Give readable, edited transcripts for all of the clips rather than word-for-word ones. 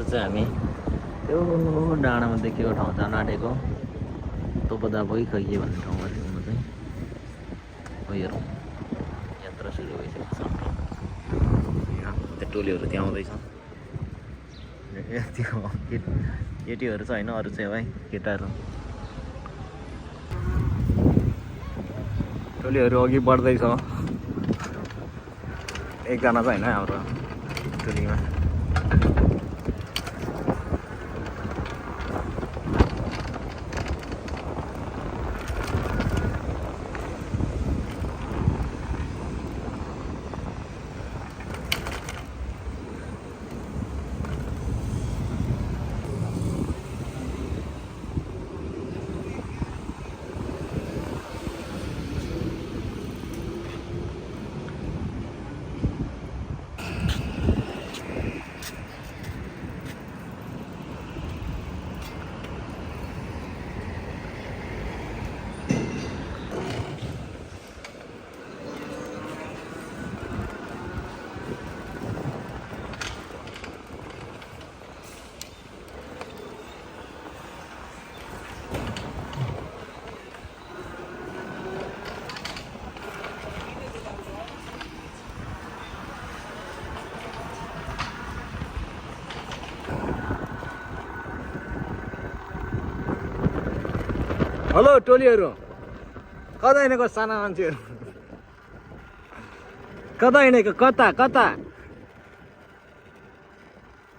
चाहिँ हामी त्यो डाँडामा देखेको ठाउँ जान आँटेको तोपदा भइ खै के भन्ने ठाउँमा छेउमा चाहिँ हेरौँ यात्रा सुरु भइसकेको छ। त्यो टोलीहरू त्यहाँ आउँदैछ। त्यो केटीहरू छ होइन, अरू चाहिँ भाइ केटाहरू। टोलीहरू अघि बढ्दैछ। एकजना चाहिँ होइन हाम्रो टोलीमा। हेलो टोलीहरू, कता हिँडेको साना मान्छेहरू? कता हिँडेको? कता कता?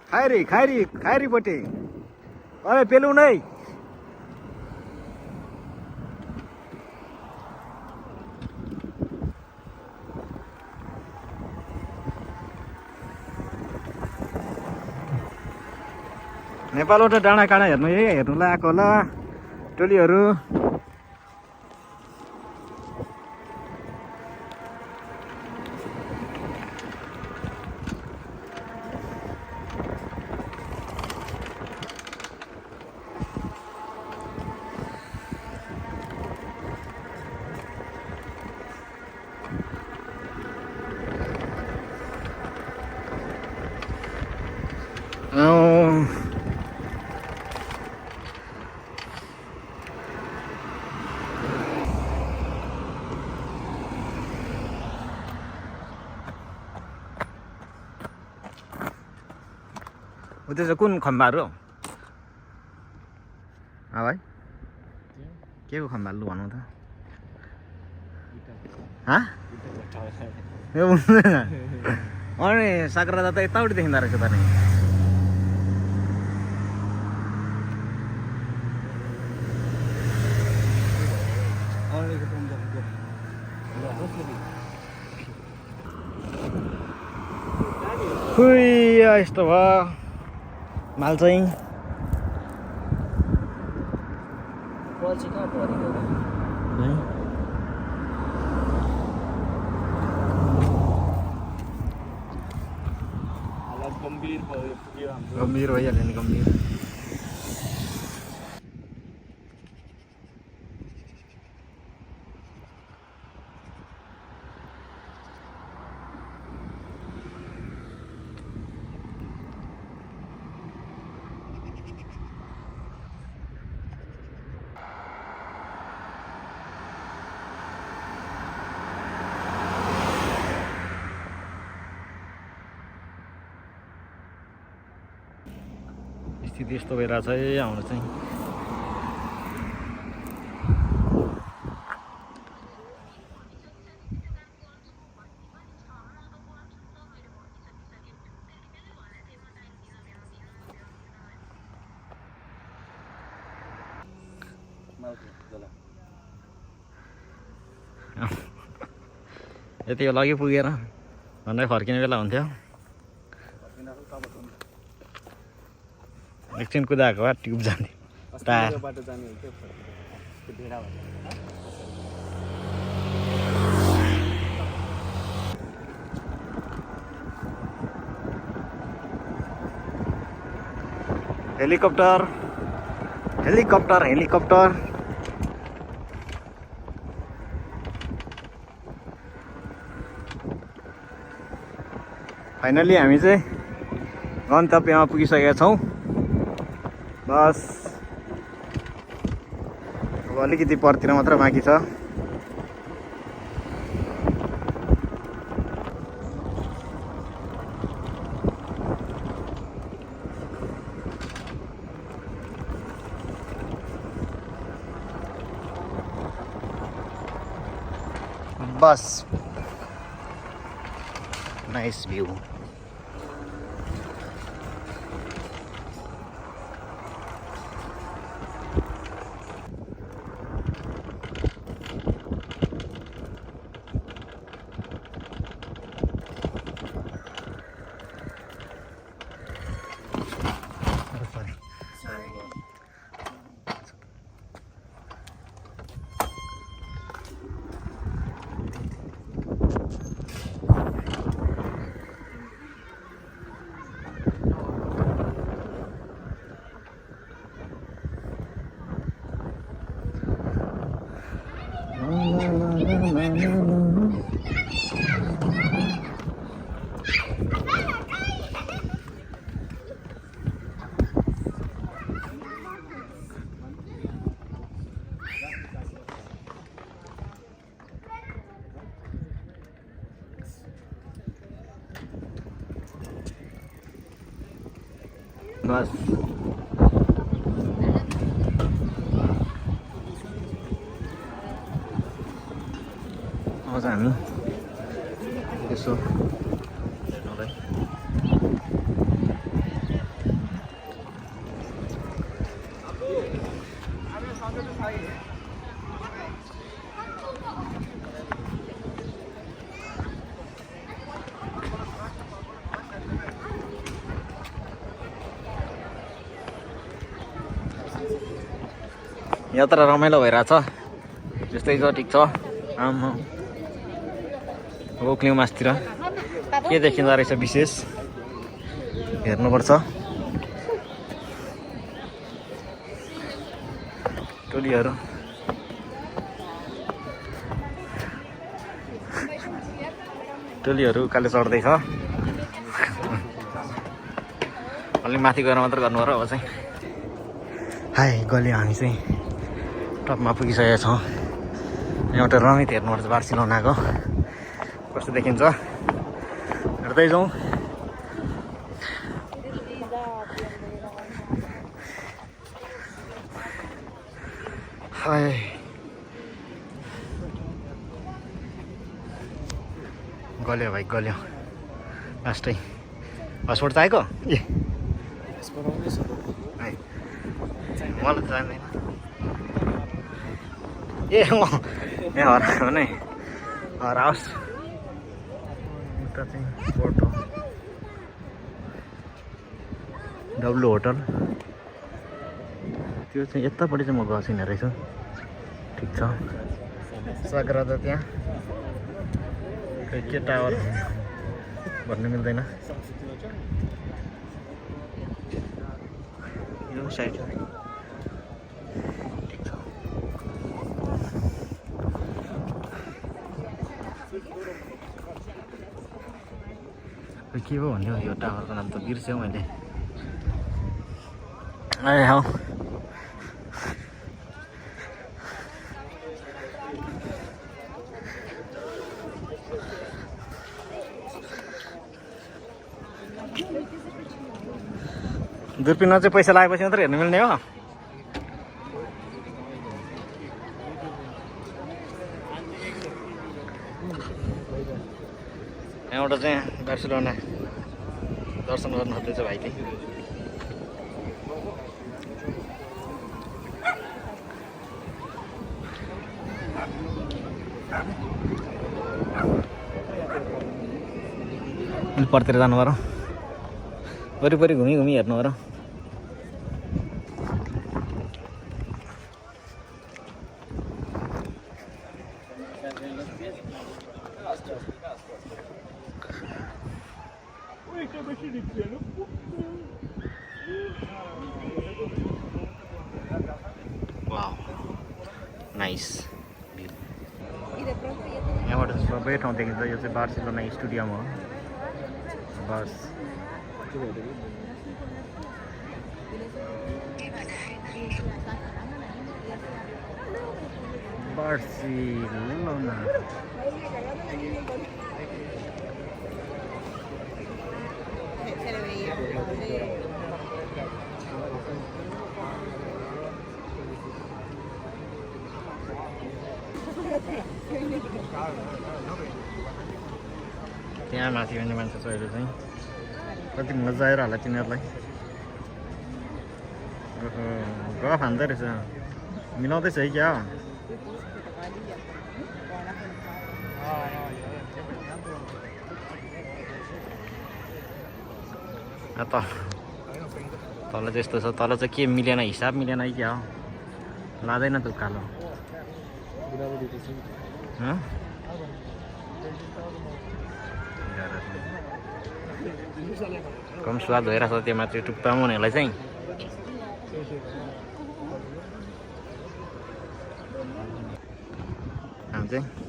खाइरी खाइरी खाइरीपट्टि। अरे पेलु नै। नेपालबाट डाँडा काँडा हेर्नु हेर्नुलाई आएको होला टोलीहरू। त्यो चाहिँ कुन खम्बाहरू हो भाइ? के को खम्बा लु भनौँ त? अनि साक्रा दादा यताउति देखिँदो रहेछ त नि। खुइ यस्तो भयो माल चाहिँ। गम्भीर भइहाल्यो नि, गम्भीर। स्थिति यस्तो भइरहेछ है आउनु चाहिँ। यति बेला अघि पुगेर भन्दै फर्किने बेला हुन्थ्यो। एकछिन कुदाएको भए ट्युब जाने tyre. Helicopter helicopter helicopter. Finally हामी चाहिँ गन्तव्यमा पुगिसकेका छौँ। बस अब अलिकति परतिर मात्र बाँकी छ। बस नाइस भ्यू। बस अब चाहिँ हामी यसो हेर्नुलाई यात्रा रमाइलो भइरहेछ जस्तै छ। ठिक छ। आमा ओक्लिङ मासतिर के देखिँदो रहेछ विशेष हेर्नुपर्छ। टोलीहरू उकालो चढ्दैछ। अलि माथि गएर मात्र गर्नु पर्यो अब चाहिँ। हाई गल्यो हामी चाहिँ टपमा पुगिसकेका छौँ। एउटा रमित हेर्नुपर्छ बार्सिलोनाको कस्तो देखिन्छ हेर्दै जाउँ। हाय गल्यो भाइ गल्यो लास्टै। पासपोर्ट चाहिएको ए मलाई त जान्दैन ए ए हरायो भने हराओस्। उता चाहिँ बोट हो डब्लु होटल त्यो चाहिँ यतापट्टि चाहिँ म गएको छैन रहेछ। ठिक छ। सागरदा त्यहाँ के टावर भन्नु मिल्दैन यो साइड। के पो भन्यो यो टावरको नाम त बिर्सेँ मैले। ए हौ दुर्पिनमा चाहिँ पैसा लागेपछि मात्रै हेर्नु मिल्ने हो। यहाँबाट चाहिँ बार्सिलोना दर्शन गर्नु खोज्दैछ भाइले। परतिर जानु पर्यो वरिपरि घुमी हेर्नु पर्यो। Wow nice. यहाँबाट सबै ठाउँ देखिन्छ। यो चाहिँ बार्सिलोना स्टेडियम हो। बस Barcelona. त्यहाँ माथि पनि मान्छे छ अहिले चाहिँ कति मजा आएर होला तिनीहरूलाई गफ हान्दै रहेछ मिलाउँदैछ है क्या तल चाहिँ यस्तो छ तल चाहिँ के मिलेन हिसाब मिलेन है क्या हो लाँदैन त उकालो कम स्वाद भइरहेको छ त्यो माथि टुप्पामा हुनेलाई चाहिँ हामी चाहिँ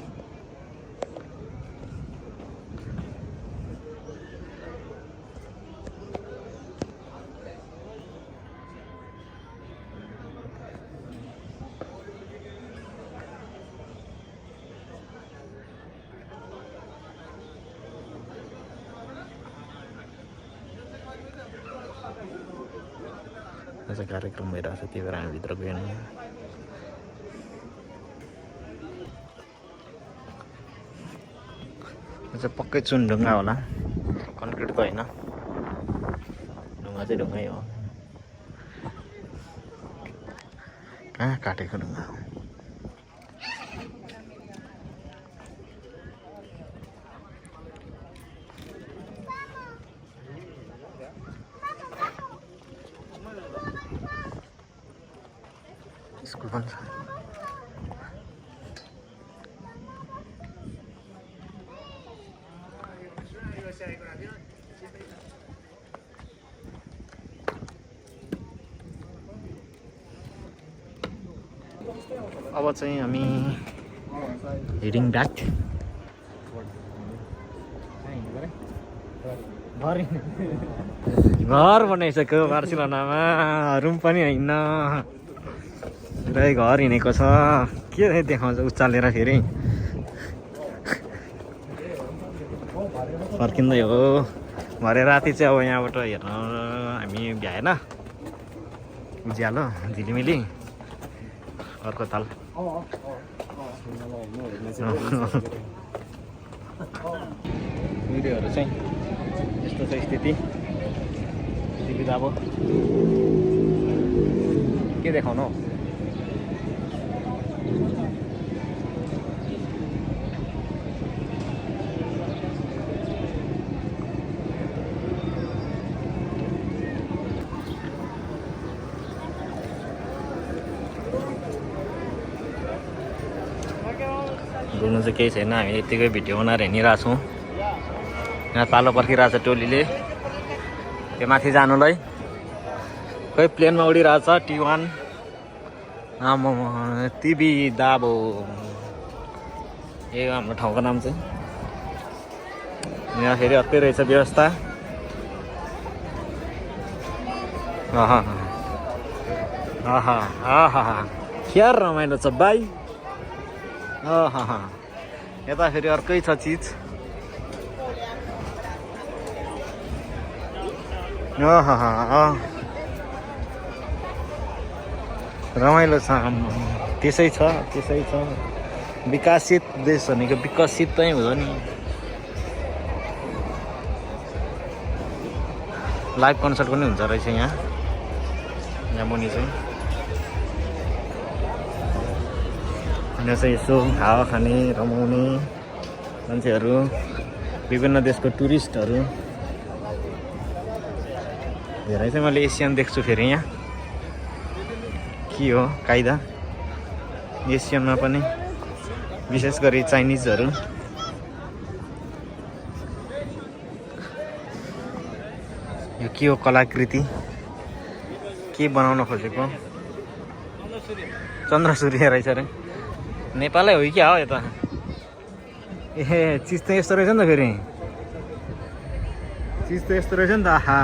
कार्यक्रम भइरहेको छ त्यही भएर हामी भित्र गएन पक्कै चुनढुङ्गा होला कन्क्रिट त होइन ढुङ्गा चाहिँ ढुङ्गै हो कहाँ काटेको ढुङ्गा हो स्कुल पनि छ अब चाहिँ हामी हिडिङ ब्याक घर बनाइसक्यो बार्सिलोनामा रुम पनि होइन पुरै घर हिँडेको छ के देखाउँछ उचालेर फेरि फर्किँदै हो भरे राति चाहिँ अब यहाँबाट हेर्न हामी भ्याएन उज्यालो झिलिमिली अर्को ताल भिडियोहरू चाहिँ यस्तो छ स्थिति टिभी अब के देखाउनु हौ बोल्नु चाहिँ केही छैन हामी यतिकै भिडियो बनाएर हिँडिरहेको छौँ यहाँ पालो पर्खिरहेको छ टोलीले त्यो माथि जानुलाई खै प्लेनमा उडिरहेको छ T1 टिभी दाबो यो हाम्रो ठाउँको नाम चाहिँ यहाँ फेरि अर्कै रहेछ व्यवस्था क्या रमाइलो छ भाइ यता फेरि अर्कै छ चिज रमाइलो छ त्यसै छ विकसित देश भनेको विकसित चाहिँ हुँदो नि लाइभ कन्सर्ट पनि हुन्छ रहेछ यहाँ मुनि चाहिँ यहाँ चाहिँ यसो हावा खाने रमाउने मान्छेहरू विभिन्न देशको टुरिस्टहरू धेरै चाहिँ मैले एसियन देख्छु फेरि यहाँ के हो कायदा एसियनमा पनि विशेष गरी चाइनिजहरू यो के हो कलाकृति के बनाउन खोजेको चन्द्रसूर्य रहेछ अरे नेपालै हो क्या हो यता ए चिज त यस्तो रहेछ नि त फेरि चिज त यस्तो रहेछ नि त आहा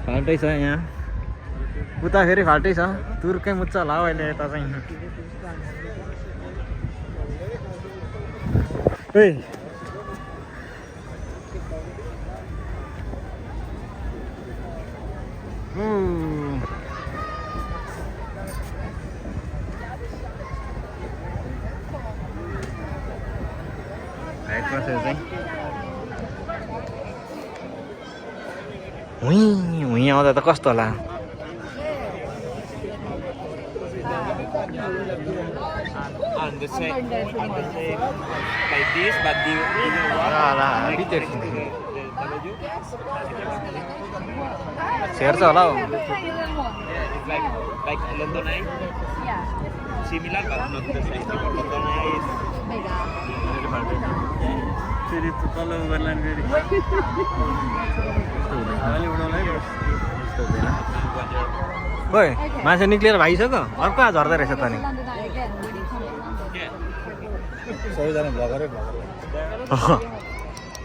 फाल्टै छ यहाँ उता फेरि फाल्टै छ तुर्कै मुच्छ होला हौ अहिले यता चाहिँ ए हुँ आउँदा त कस्तो होला छेर्छ होला हौ फेरि तल गर्ला फेरि ओइ मान्छे निक्लिएर भागिसक्यो अर्को कहाँ झर्दो रहेछ त नि सबैजना भ्लगरै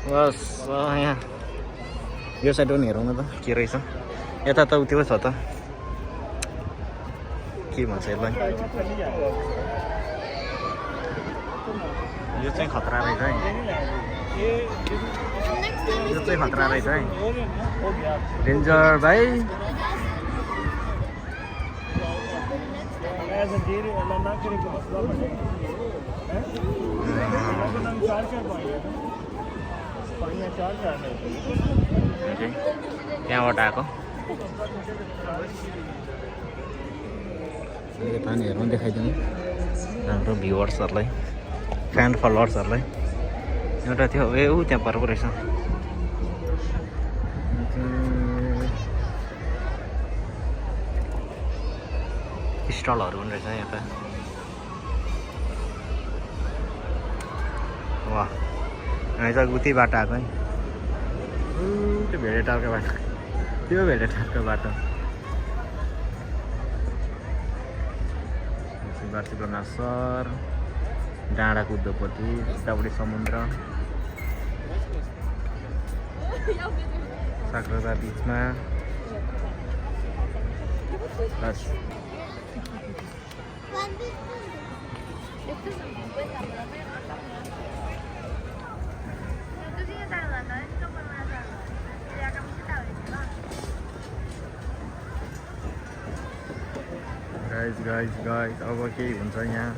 बस यहाँ यो साइड पनि हेरौँ न त के रहेछ यता त उत्यो छ त के भन्छ यसलाई यो चाहिँ खतरा रहेछ है यो चाहिँ खतरा रहेछ है डेन्जर भाइ त्यहाँबाट आएको पानी हेर्नु देखाइदिनु हाम्रो भ्युवर्सहरूलाई फ्यान फलोवर्सहरूलाई एउटा थियो ए ऊ त्यहाँ पर पो रहेछ स्टलहरू पनि रहेछ यहाँ त वाह हामी त उति बाटो आएको है त्यो भेडेटारको बाटो त्यो भेडेटारको बाटो बार्सिलोना सहर डाँडा कुद्दोपट्टि उतापट्टि समुद्र सागरदा बिचमा बस गाइस अब के हुन्छ यहाँ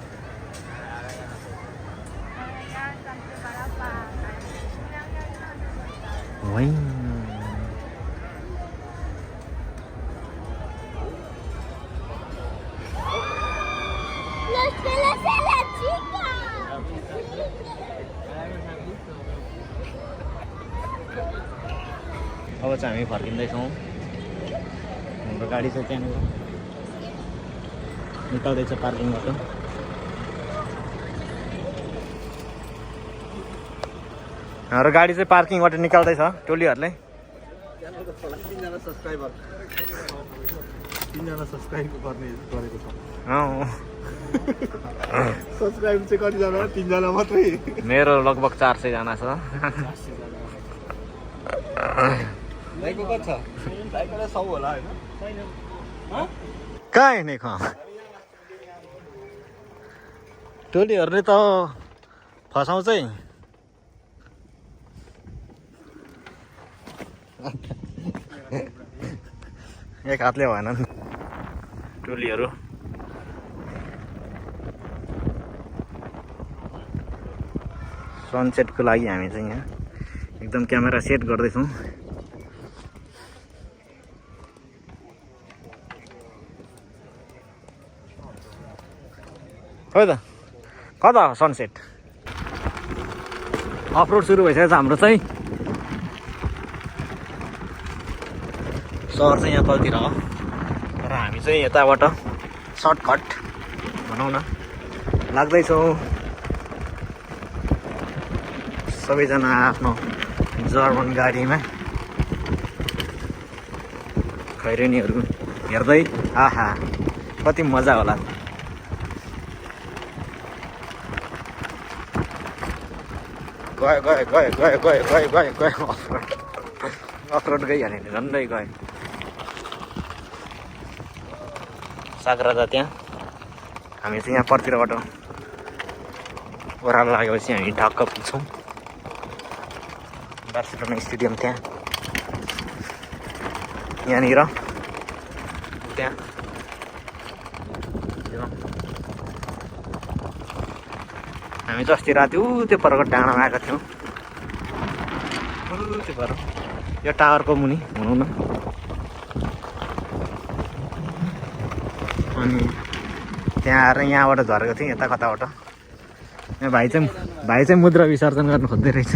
अब चाहिँ हामी फर्किँदैछौँ हाम्रो गाडी चाहिँ त्यहाँनिर निकाल्दैछ पार्किङबाट हाम्रो गाडी चाहिँ पार्किङबाट निकाल्दैछ टोलीहरूले तीनजना सब्सक्राइब गरेको छ सब्सक्राइब चाहिँ कतिजना हो 3 जना मात्रै मेरो लगभग 400 जना छ भाइको कति छ भाइको 100 होला हैन कहाँ हिँड्ने ख टोलीहरूले त फसाउँछ है एक हातले भएन टोलीहरू सनसेटको लागि हामी चाहिँ यहाँ एकदम क्यामेरा सेट गर्दैछौँ हो त कता हो सनसेट अफरोड सुरु भइसकेको छ हाम्रो चाहिँ सहर चाहिँ यहाँ तलतिर हो र हामी चाहिँ यताबाट सर्टकट भनौँ न लाग्दैछौँ सबैजना आफ्नो जर्मन गाडीमा खैरेनीहरू हेर्दै आहा कति मजा होला गयो गयो गयो गयो गयो गयो गयो गयो अफरोड गइहाल्यो नि झन्डै गयो सागराजा त्यहाँ हामी चाहिँ यहाँ पर्तिरबाट ओह्रालो लागेपछि हामी ढक्क पुग्छौँ बार्सिलोना स्टेडियम त्यहाँ यहाँनिर त्यहाँ हामी चाहिँ अस्ति राति त्यो परको डाँडामा आएका थियौँ त्यो पर यो टावरको मुनि भनौँ न अनि त्यहाँ आएर यहाँबाट झरेको थिएँ यता कताबाट यहाँ भाइ चाहिँ मुद्रा विसर्जन गर्नु खोज्दै रहेछ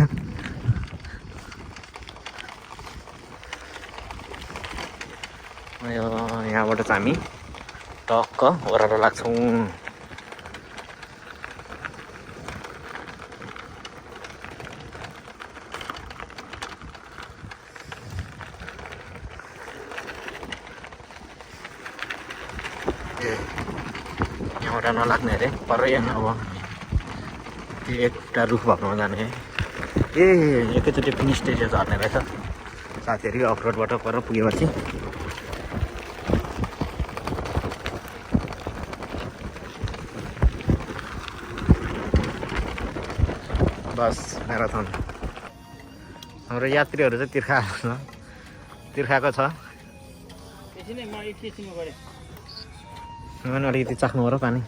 यहाँबाट चाहिँ हामी टक्क ओह्रालो लाग्छौँ यहाँबाट नलाग्ने अरे पर यहाँ अब त्यो एउटा रुख भएकोमा जाने ए एकैचोटि फिनिस स्टेज झर्ने रहेछ साथीहरू अफरोडबाट पर पुगेपछि बस म्याराथन हाम्रो यात्रीहरू चाहिँ तिर्खाको छ मैले अलिकति चाख्नु हो र पानी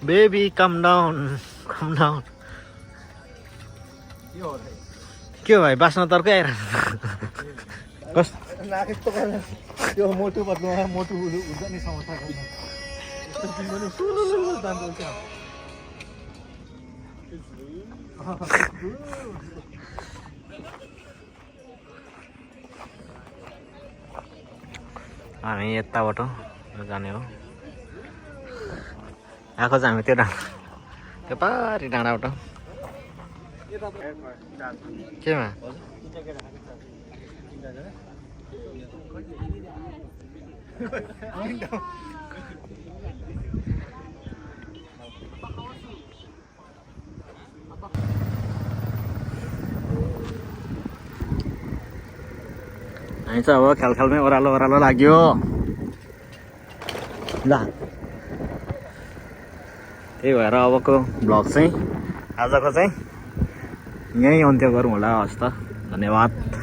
बेबी कम डाउन के हो भाइ बाँच्न तर्कै आइरहेको त्यो मोटो पत्लोमा मोटो हुन्छ नि समस्या हामी यताबाट जाने हो आएको चाहिँ हामी त्यो डाँडा त्यो पारी डाँडाबाट केमा हामी चाहिँ अब ख्यालमै ओह्रालो लाग्यो ल त्यही भएर अबको भ्लग चाहिँ आजको चाहिँ यहीँ अन्त्य गरौँ होला हस् त धन्यवाद।